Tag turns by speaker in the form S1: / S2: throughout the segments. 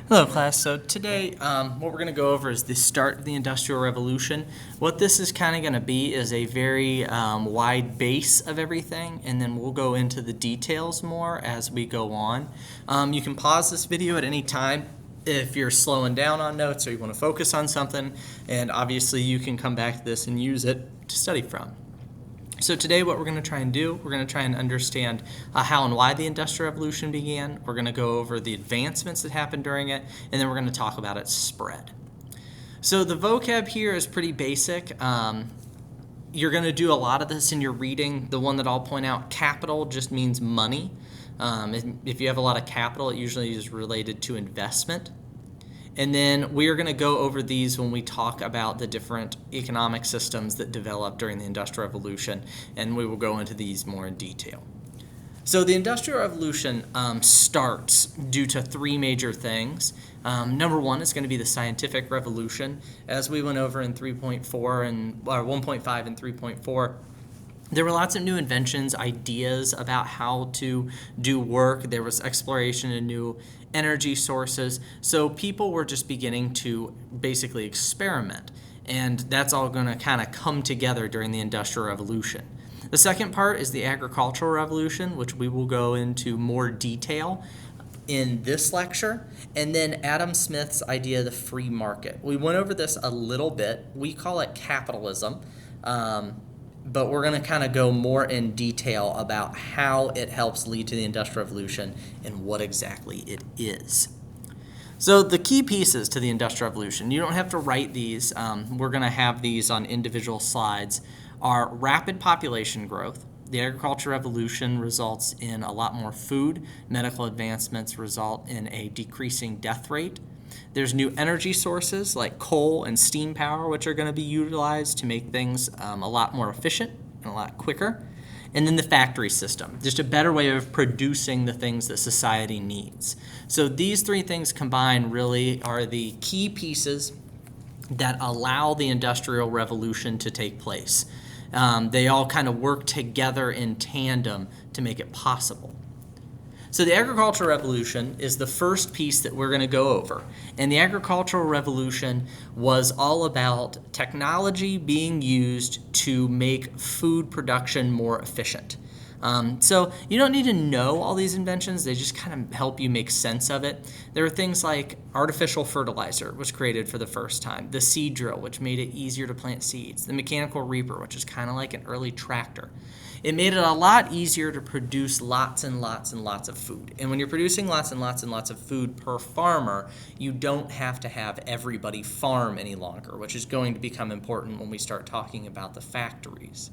S1: Hello, class. So today, what we're going to go over is the start of the Industrial Revolution. What this is kind of going to be is a very wide base of everything, and then we'll go into the details more as we go on. You can pause this video at any time if you're slowing down on notes or you want to focus on something, and obviously you can come back to this and use it to study from. So today what we're going to try and do, we're going to try and understand how and why the Industrial Revolution began. We're going to go over the advancements that happened during it, and then we're going to talk about its spread. So the vocab here is pretty basic. You're going to do a lot of this in your reading. The one that I'll point out, capital, just means money. If you have a lot of capital, it usually is related to investment. And then we are going to go over these when we talk about the different economic systems that developed during the Industrial Revolution, and we will go into these more in detail. So the Industrial Revolution starts due to three major things. Number one is going to be the scientific revolution. As we went over in 3.4 and 1.5 and 3.4, there were lots of new inventions, ideas about how to do work. There was exploration of new energy sources. So people were just beginning to basically experiment. And that's all going to kind of come together during the Industrial Revolution. The second part is the Agricultural Revolution, which we will go into more detail in this lecture, and then Adam Smith's idea of the free market. We went over this a little bit. We call it capitalism. But we're going to kind of go more in detail about how it helps lead to the Industrial Revolution and what exactly it is. So the key pieces to the Industrial Revolution, you don't have to write these, we're going to have these on individual slides, are rapid population growth. The Agricultural Revolution results in a lot more food. Medical advancements result in a decreasing death rate. There's new energy sources like coal and steam power, which are going to be utilized to make things a lot more efficient and a lot quicker. And then the factory system, just a better way of producing the things that society needs. So these three things combined really are the key pieces that allow the Industrial Revolution to take place. They all kind of work together in tandem to make it possible. So the Agricultural Revolution is the first piece that we're going to go over. And the Agricultural Revolution was all about technology being used to make food production more efficient. So you don't need to know all these inventions. They just kind of help you make sense of it. There are things like artificial fertilizer was created for the first time, the seed drill, which made it easier to plant seeds, the mechanical reaper, which is kind of like an early tractor. It made it a lot easier to produce lots and lots and lots of food. And when you're producing lots and lots and lots of food per farmer, you don't have to have everybody farm any longer, which is going to become important when we start talking about the factories.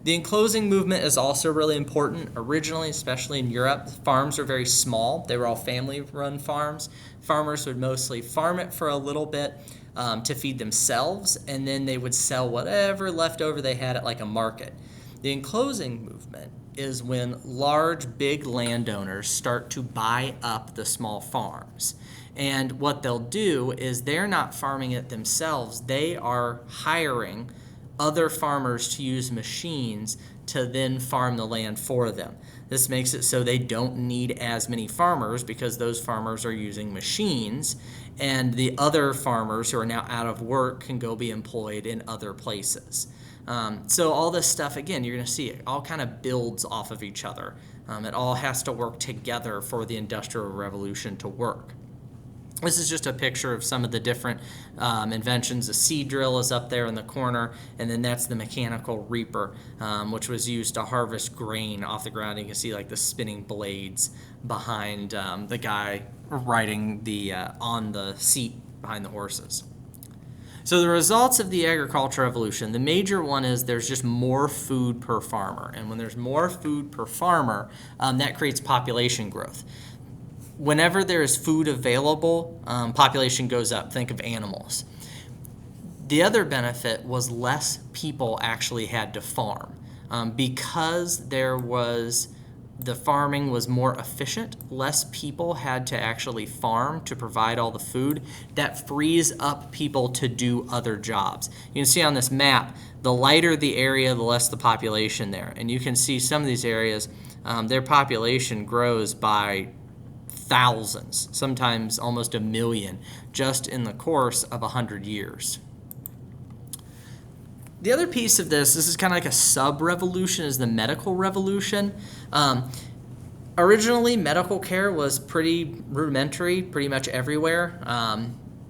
S1: The enclosing movement is also really important. Originally, especially in Europe, farms were very small. They were all family-run farms. Farmers would mostly farm it for a little bit to feed themselves, and then they would sell whatever leftover they had at like a market. The enclosing movement is when large, big landowners start to buy up the small farms. And what they'll do is they're not farming it themselves. They are hiring other farmers to use machines to then farm the land for them. This makes it so they don't need as many farmers because those farmers are using machines, and the other farmers who are now out of work can go be employed in other places. So all this stuff, again, you're going to see it all kind of builds off of each other. It all has to work together for the Industrial Revolution to work. This is just a picture of some of the different inventions. The seed drill is up there in the corner, and then that's the mechanical reaper, which was used to harvest grain off the ground. You can see like the spinning blades behind the guy riding on the seat behind the horses. So the results of the Agricultural Revolution, the major one is there's just more food per farmer. And when there's more food per farmer, that creates population growth. Whenever there is food available, population goes up. Think of animals. The other benefit was less people actually had to farm. Because the farming was more efficient, less people had to actually farm to provide all the food. That frees up people to do other jobs. You can see on this map, the lighter the area, the less the population there. And you can see some of these areas, their population grows by thousands, sometimes almost 1 million, just in the course of 100 years. The other piece of this is kind of like a sub-revolution, is the medical revolution. Originally, medical care was pretty rudimentary, pretty much everywhere,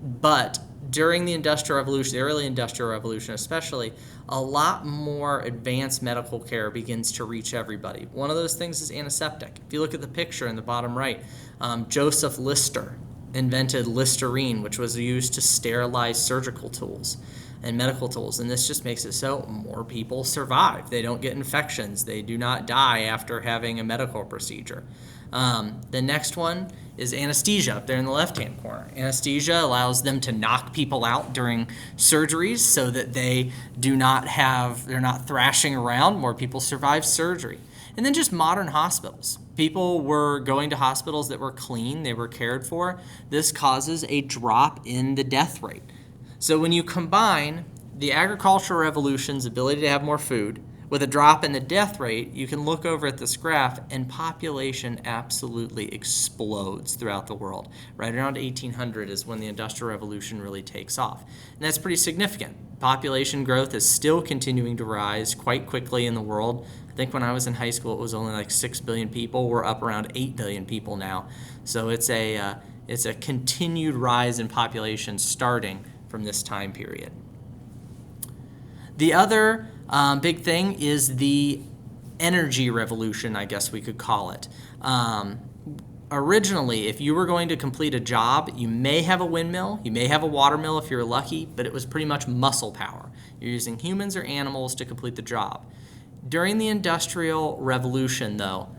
S1: but during the Industrial Revolution, the early Industrial Revolution especially, a lot more advanced medical care begins to reach everybody. One of those things is antiseptic. If you look at the picture in the bottom right, Joseph Lister invented Listerine, which was used to sterilize surgical tools and medical tools, and this just makes it so more people survive. They don't get infections. They do not die after having a medical procedure. The next one is anesthesia up there in the left-hand corner. Anesthesia allows them to knock people out during surgeries so that they're not thrashing around. More people survive surgery. And then just modern hospitals. People were going to hospitals that were clean, they were cared for. This causes a drop in the death rate. So when you combine the agricultural revolution's ability to have more food with a drop in the death rate, you can look over at this graph and population absolutely explodes throughout the world. Right around 1800 is when the Industrial Revolution really takes off. And that's pretty significant. Population growth is still continuing to rise quite quickly in the world. I think when I was in high school, it was only like 6 billion people. We're up around 8 billion people now. So it's a continued rise in population starting from this time period. The other big thing is the energy revolution, I guess we could call it. Originally, if you were going to complete a job, you may have a windmill, you may have a water mill if you're lucky, but it was pretty much muscle power. You're using humans or animals to complete the job. During the Industrial Revolution, though,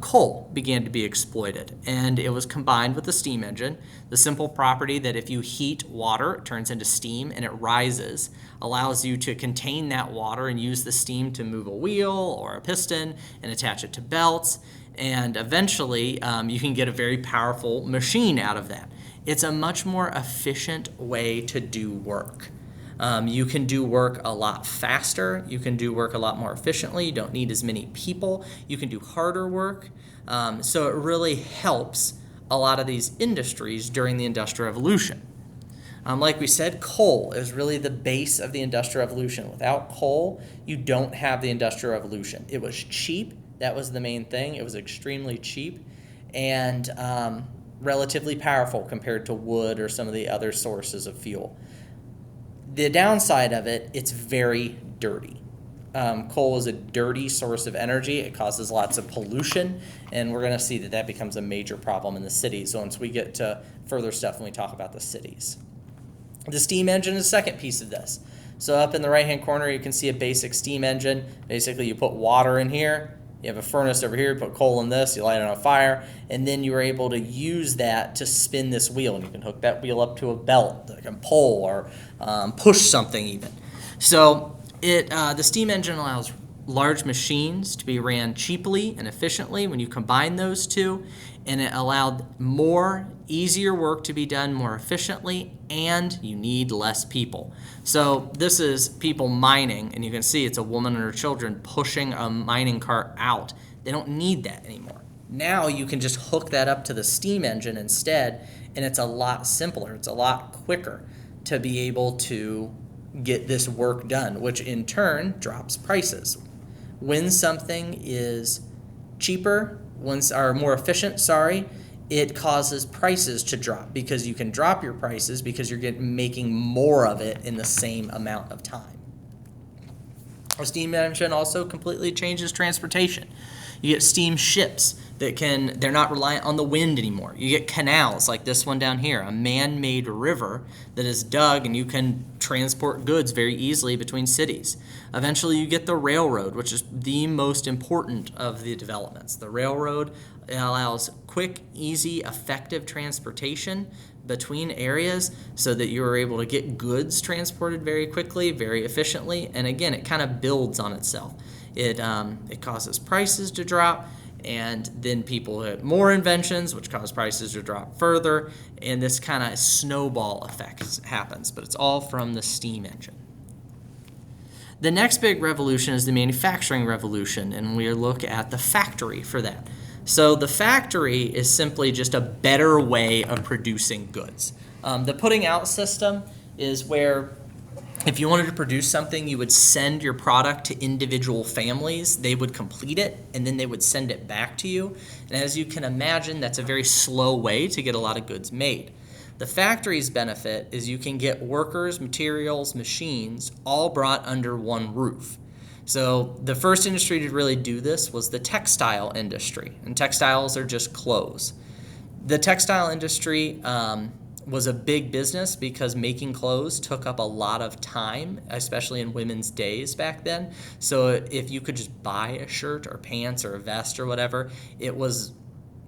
S1: coal began to be exploited, and it was combined with the steam engine. The simple property that if you heat water, it turns into steam and it rises, allows you to contain that water and use the steam to move a wheel or a piston and attach it to belts, and eventually you can get a very powerful machine out of that. It's a much more efficient way to do work. You can do work a lot faster. You can do work a lot more efficiently. You don't need as many people. You can do harder work. So it really helps a lot of these industries during the Industrial Revolution. Like we said, coal is really the base of the Industrial Revolution. Without coal, you don't have the Industrial Revolution. It was cheap. That was the main thing. It was extremely cheap and relatively powerful compared to wood or some of the other sources of fuel. The downside of it, it's very dirty. Coal is a dirty source of energy. It causes lots of pollution, and we're going to see that that becomes a major problem in the cities once we get to further stuff when we talk about the cities. The steam engine is the second piece of this. So up in the right-hand corner, you can see a basic steam engine. Basically, you put water in here. You have a furnace over here, you put coal in this, you light it on fire, and then you're able to use that to spin this wheel. And you can hook that wheel up to a belt that can pull or push something even. So the steam engine allows large machines to be ran cheaply and efficiently when you combine those two, and it allowed more easier work to be done more efficiently, and you need less people. So this is people mining, and you can see it's a woman and her children pushing a mining cart out. They don't need that anymore. Now you can just hook that up to the steam engine instead, and it's a lot simpler. It's a lot quicker to be able to get this work done, which in turn drops prices. When something is cheaper, or more efficient, it causes prices to drop because you can drop your prices because you're making more of it in the same amount of time. A steam engine also completely changes transportation. You get steam ships they're not reliant on the wind anymore. You get canals like this one down here, a man-made river that is dug, and you can transport goods very easily between cities. Eventually you get the railroad, which is the most important of the developments. The railroad allows quick, easy, effective transportation between areas so that you are able to get goods transported very quickly, very efficiently, and again, it kind of builds on itself. It causes prices to drop, and then people have more inventions, which cause prices to drop further, and this kind of snowball effect happens, but it's all from the steam engine. The next big revolution is the manufacturing revolution, and we look at the factory for that. So the factory is simply just a better way of producing goods. The putting out system is where if you wanted to produce something, you would send your product to individual families. They would complete it, and then they would send it back to you. And as you can imagine, that's a very slow way to get a lot of goods made. The factory's benefit is you can get workers, materials, machines, all brought under one roof. So the first industry to really do this was the textile industry, and textiles are just clothes. The textile industry was a big business because making clothes took up a lot of time, especially in women's days back then. So if you could just buy a shirt or pants or a vest or whatever, it was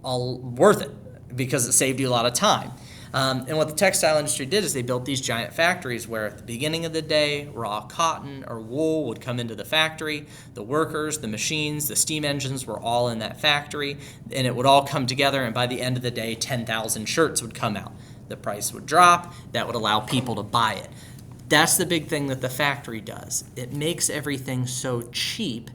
S1: all worth it because it saved you a lot of time. And what the textile industry did is they built these giant factories where at the beginning of the day, raw cotton or wool would come into the factory. The workers, the machines, the steam engines were all in that factory, and it would all come together, and by the end of the day, 10,000 shirts would come out. The price would drop. That would allow people to buy it. That's the big thing that the factory does. It makes everything so cheap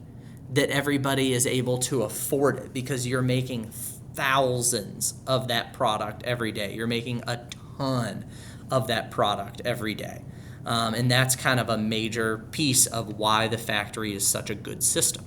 S1: that everybody is able to afford it because you're making thousands of that product every day. You're making a ton of that product every day. And that's kind of a major piece of why the factory is such a good system.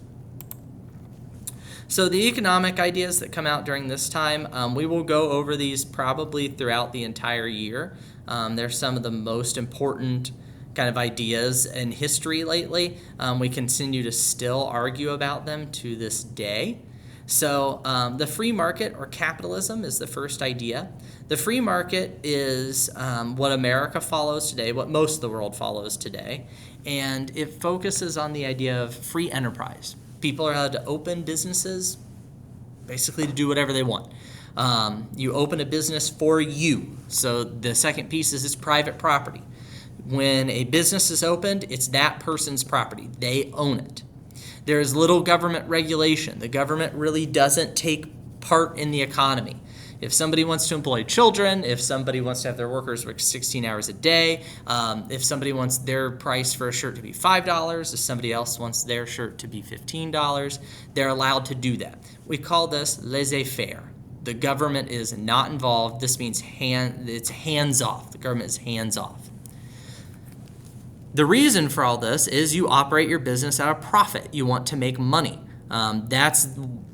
S1: So the economic ideas that come out during this time, we will go over these probably throughout the entire year. They're some of the most important kind of ideas in history lately. We continue to still argue about them to this day. So the free market or capitalism is the first idea. The free market is what America follows today, what most of the world follows today, and it focuses on the idea of free enterprise. People are allowed to open businesses basically to do whatever they want. You open a business for you. So the second piece is private property. When a business is opened, it's that person's property. They own it. There is little government regulation. The government really doesn't take part in the economy. If somebody wants to employ children, if somebody wants to have their workers work 16 hours a day, if somebody wants their price for a shirt to be $5, if somebody else wants their shirt to be $15, they're allowed to do that. We call this laissez-faire. The government is not involved. This means it's hands-off. The government is hands-off. The reason for all this is you operate your business at a profit. You want to make money. That's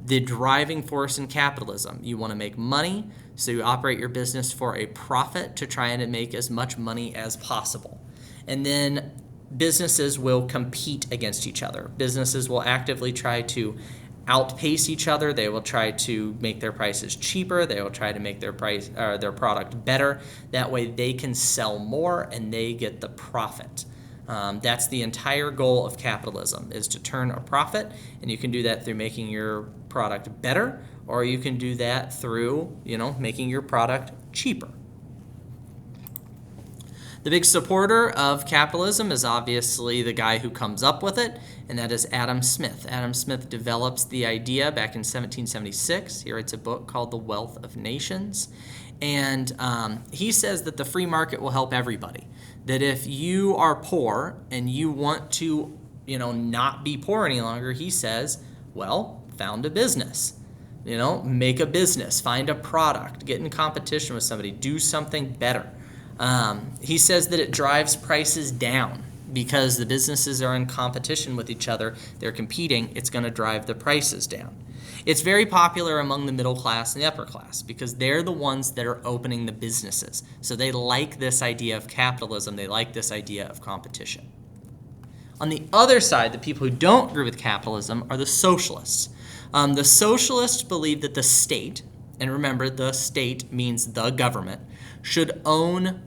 S1: the driving force in capitalism. You want to make money, so you operate your business for a profit to try and make as much money as possible. And then businesses will compete against each other. Businesses will actively try to outpace each other. They will try to make their prices cheaper. They will try to make their product better. That way they can sell more and they get the profit. That's the entire goal of capitalism, is to turn a profit, and you can do that through making your product better, or you can do that through, making your product cheaper. The big supporter of capitalism is obviously the guy who comes up with it, and that is Adam Smith. Adam Smith develops the idea back in 1776. He writes a book called The Wealth of Nations, and he says that the free market will help everybody. That if you are poor and you want to, not be poor any longer, he says, well, found a business. Make a business, find a product, get in competition with somebody, do something better. He says that it drives prices down because the businesses are in competition with each other. They're competing. It's going to drive the prices down. It's very popular among the middle class and the upper class because they're the ones that are opening the businesses. So they like this idea of capitalism. They like this idea of competition. On the other side, the people who don't agree with capitalism are the socialists. The socialists believe that the state, and remember the state means the government, should own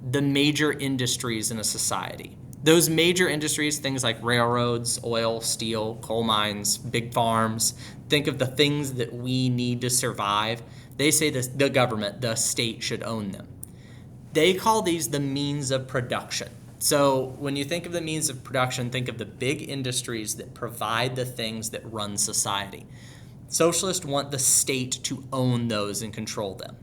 S1: the major industries in a society. Those major industries, things like railroads, oil, steel, coal mines, big farms, think of the things that we need to survive. They say the government, the state, should own them. They call these the means of production. So when you think of the means of production, think of the big industries that provide the things that run society. Socialists want the state to own those and control them.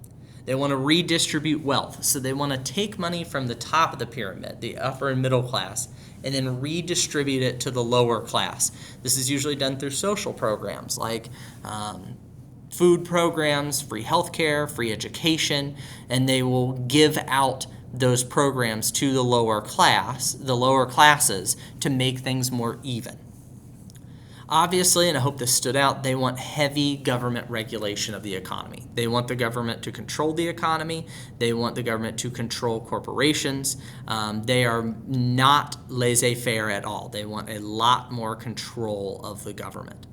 S1: They want to redistribute wealth. So they want to take money from the top of the pyramid, the upper and middle class, and then redistribute it to the lower class. This is usually done through social programs like food programs, free healthcare, free education, and they will give out those programs to the lower classes to make things more even. Obviously, and I hope this stood out, they want heavy government regulation of the economy. They want the government to control the economy. They want the government to control corporations. They are not laissez-faire at all. They want a lot more control of the government.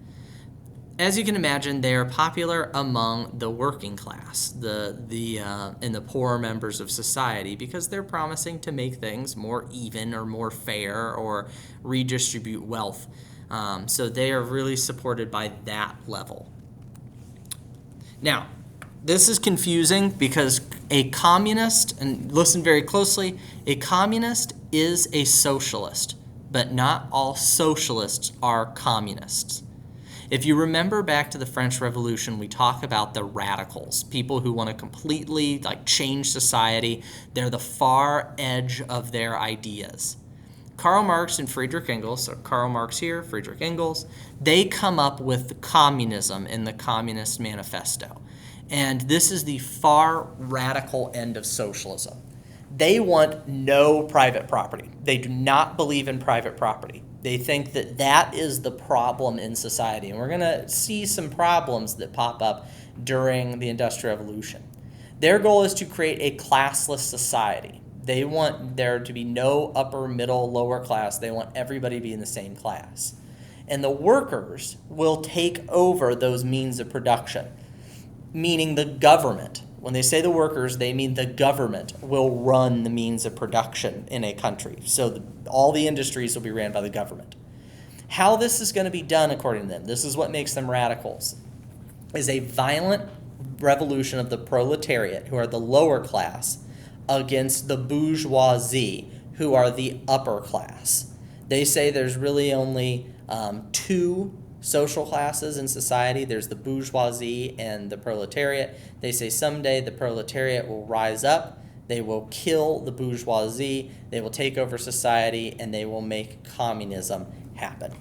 S1: As you can imagine, they are popular among the working class, and the poorer members of society, because they're promising to make things more even or more fair or redistribute wealth. So they are really supported by that level. Now, this is confusing because a communist, and listen very closely, a communist is a socialist, but not all socialists are communists. If you remember back to the French Revolution, we talk about the radicals, people who want to completely change society. They're the far edge of their ideas. Karl Marx and Friedrich Engels, so Karl Marx here, Friedrich Engels, they come up with communism in the Communist Manifesto. And this is the far radical end of socialism. They want no private property. They do not believe in private property. They think that that is the problem in society. And we're going to see some problems that pop up during the Industrial Revolution. Their goal is to create a classless society. They want there to be no upper, middle, lower class. They want everybody to be in the same class. And the workers will take over those means of production, meaning the government. When they say the workers, they mean the government will run the means of production in a country. So all the industries will be ran by the government. How this is going to be done, according to them, this is what makes them radicals, is a violent revolution of the proletariat, who are the lower class, against the bourgeoisie, who are the upper class. They say there's really only two social classes in society. There's the bourgeoisie and the proletariat. They say someday the proletariat will rise up, they will kill the bourgeoisie, they will take over society, and they will make communism happen.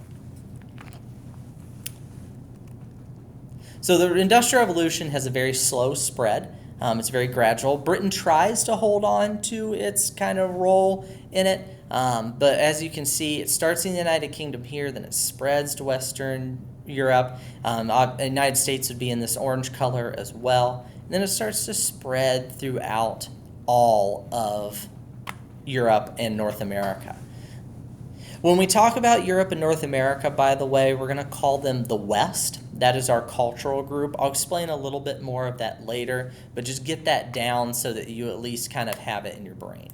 S1: So the Industrial Revolution has a very slow spread. It's very gradual. Britain tries to hold on to its kind of role in it, but as you can see, it starts in the United Kingdom here, then it spreads to Western Europe. The United States would be in this orange color as well. And then it starts to spread throughout all of Europe and North America. When we talk about Europe and North America, by the way, we're going to call them the West. That is our cultural group. I'll explain a little bit more of that later, but just get that down so that you at least kind of have it in your brain.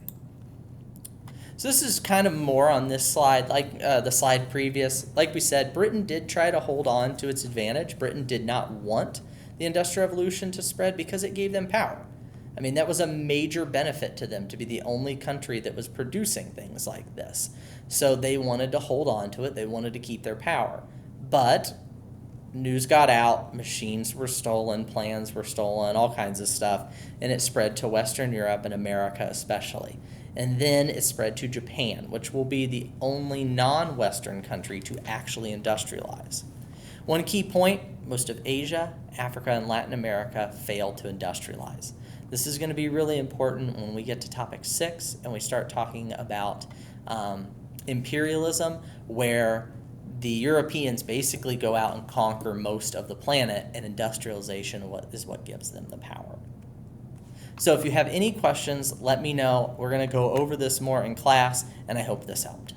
S1: So this is kind of more on this slide, like the slide previous. Like we said, Britain did try to hold on to its advantage. Britain did not want the Industrial Revolution to spread because it gave them power. I mean, that was a major benefit to them, to be the only country that was producing things like this. So they wanted to hold on to it. They wanted to keep their power. But news got out, machines were stolen, plans were stolen, all kinds of stuff, and it spread to Western Europe and America especially. And then it spread to Japan, which will be the only non-Western country to actually industrialize. One key point, most of Asia, Africa, and Latin America failed to industrialize. This is going to be really important when we get to topic 6 and we start talking about imperialism, where the Europeans basically go out and conquer most of the planet, and industrialization is what gives them the power. So if you have any questions, let me know. We're going to go over this more in class, and I hope this helped.